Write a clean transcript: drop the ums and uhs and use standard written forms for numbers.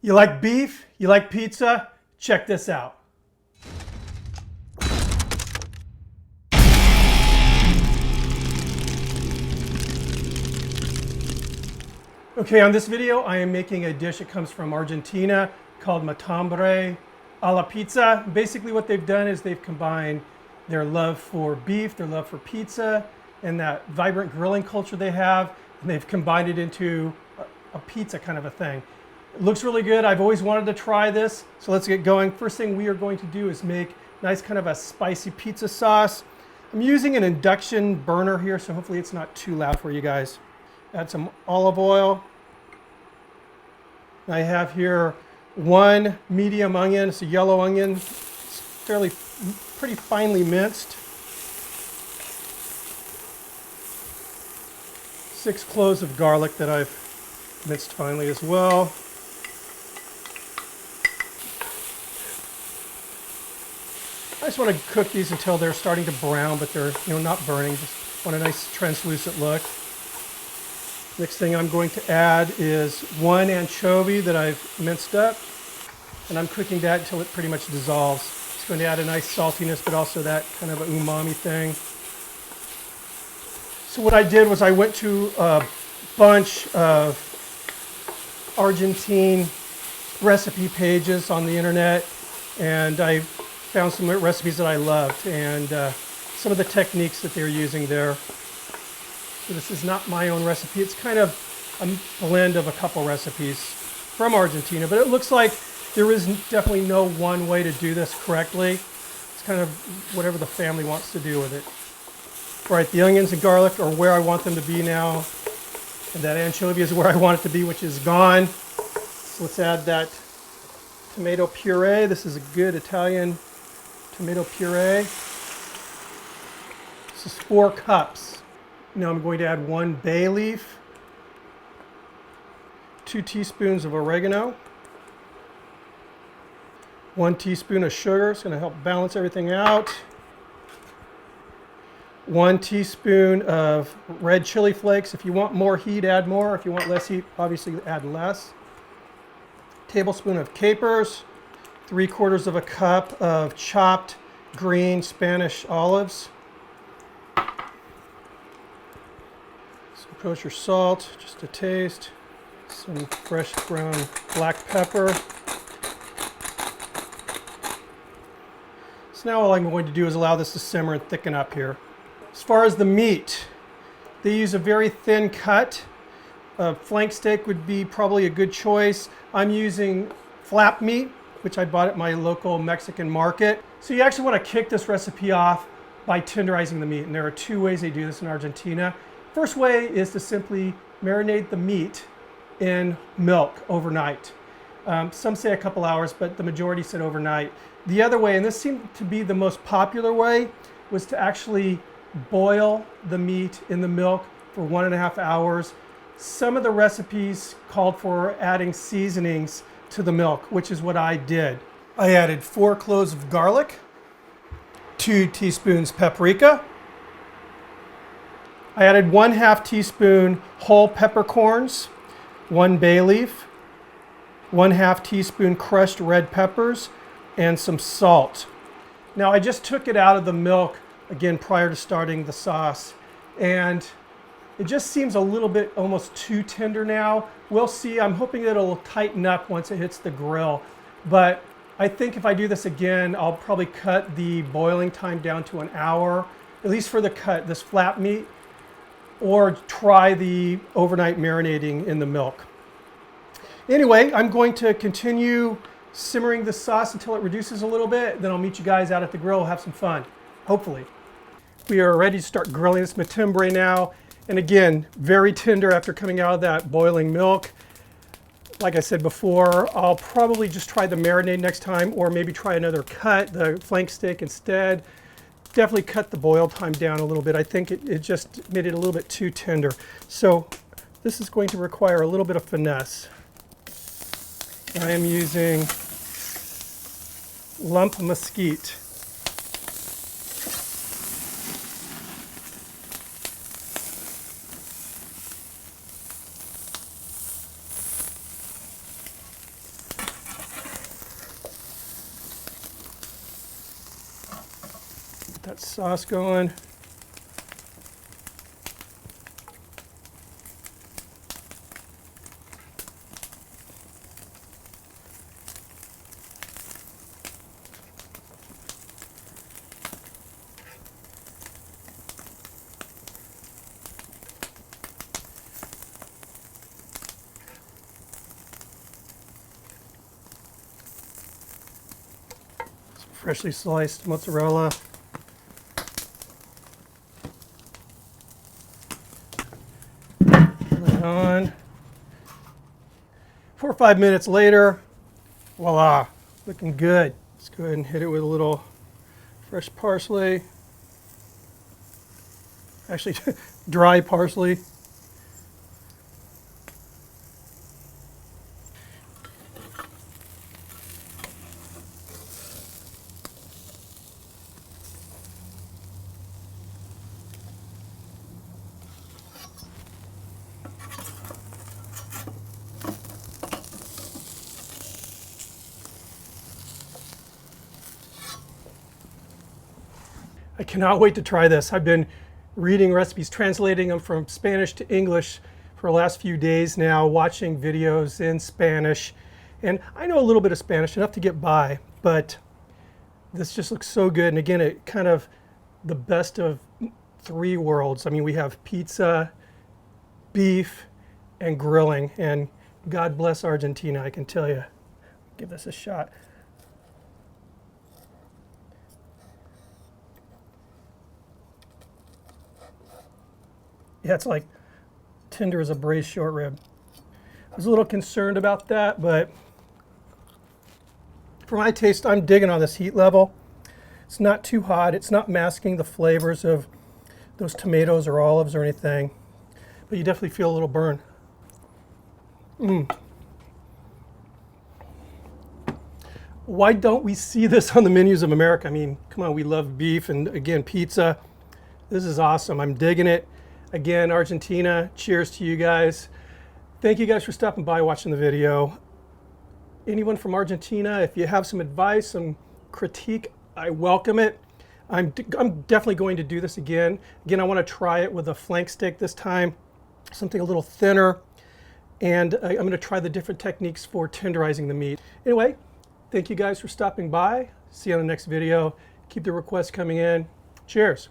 You like beef? You like pizza? Check this out. Okay, on this video I am making a dish that comes from Argentina called Matambre a la pizza. Basically what they've done is they've combined their love for beef, their love for pizza, and that vibrant grilling culture they have, and they've combined it into a pizza kind of a thing. It looks really good. I've always wanted to try this, so let's get going. First thing we are going to do is make nice kind of a spicy pizza sauce. I'm using an induction burner here, so hopefully it's not too loud for you guys. Add some olive oil. I have here one medium onion. It's a yellow onion. It's pretty finely minced. 6 cloves of garlic that I've minced finely as well. I just want to cook these until they're starting to brown, but they're not burning. Just want a nice translucent look. Next thing I'm going to add is 1 anchovy that I've minced up, and I'm cooking that until it pretty much dissolves. It's going to add a nice saltiness, but also that kind of an umami thing. So what I did was I went to a bunch of Argentine recipe pages on the internet, and I found some recipes that I loved and some of the techniques that they're using there. So this is not my own recipe. It's kind of a blend of a couple recipes from Argentina, but it looks like there is definitely no one way to do this correctly. It's kind of whatever the family wants to do with it. All right, the onions and garlic are where I want them to be now, and that anchovy is where I want it to be, which is gone. So let's add that tomato puree. This is a good Italian tomato puree. This is 4 cups. Now I'm going to add 1 bay leaf, 2 teaspoons of oregano, 1 teaspoon of sugar. It's going to help balance everything out. 1 teaspoon of red chili flakes. If you want more heat, add more. If you want less heat, obviously add less. Tablespoon of capers, 3/4 of a cup of chopped green Spanish olives. Some kosher salt, just a taste. Some fresh ground black pepper. So now all I'm going to do is allow this to simmer and thicken up here. As far as the meat, they use a very thin cut. Flank steak would be probably a good choice. I'm using flap meat, which I bought at my local Mexican market. So you actually want to kick this recipe off by tenderizing the meat, and there are 2 ways they do this in Argentina. First way is to simply marinate the meat in milk overnight. Some say a couple hours, but the majority said overnight. The other way, and this seemed to be the most popular way, was to actually boil the meat in the milk for 1.5 hours. Some of the recipes called for adding seasonings to the milk, which is what I did. I added 4 cloves of garlic, 2 teaspoons paprika. I added 1/2 teaspoon whole peppercorns, 1 bay leaf, 1/2 teaspoon crushed red peppers, and some salt. Now I just took it out of the milk again prior to starting the sauce, and it just seems a little bit almost too tender now. We'll see. I'm hoping that it'll tighten up once it hits the grill, but I think if I do this again, I'll probably cut the boiling time down to 1 hour, at least for this flap meat, or try the overnight marinating in the milk. Anyway, I'm going to continue simmering the sauce until it reduces a little bit. Then I'll meet you guys out at the grill. We'll have some fun, hopefully. We are ready to start grilling this matambre now. And again, very tender after coming out of that boiling milk. Like I said before, I'll probably just try the marinade next time, or maybe try another cut, the flank steak instead. Definitely cut the boil time down a little bit. I think it just made it a little bit too tender. So this is going to require a little bit of finesse. I am using lump mesquite. that sauce going. Freshly sliced mozzarella. Turn it on. 4 or 5 minutes later, voila, looking good. Let's go ahead and hit it with a little fresh parsley. Actually, dry parsley. I cannot wait to try this. I've been reading recipes, translating them from Spanish to English for the last few days now, watching videos in Spanish. And I know a little bit of Spanish, enough to get by, but this just looks so good. And again, it kind of the best of 3 worlds. I mean, we have pizza, beef, and grilling. And God bless Argentina, I can tell you. Give this a shot. Yeah, it's like tender as a braised short rib. I was a little concerned about that, but for my taste, I'm digging on this heat level. It's not too hot. It's not masking the flavors of those tomatoes or olives or anything, but you definitely feel a little burn. Why don't we see this on the menus of America? I mean, come on, we love beef and again, pizza. This is awesome. I'm digging it. Again, Argentina, cheers to you guys. Thank you guys for stopping by, watching the video. Anyone from Argentina, if you have some advice, some critique, I welcome it. I'm definitely going to do this again. Again, I want to try it with a flank steak this time, something a little thinner. And I'm going to try the different techniques for tenderizing the meat. Anyway, thank you guys for stopping by. See you on the next video. Keep the requests coming in. Cheers.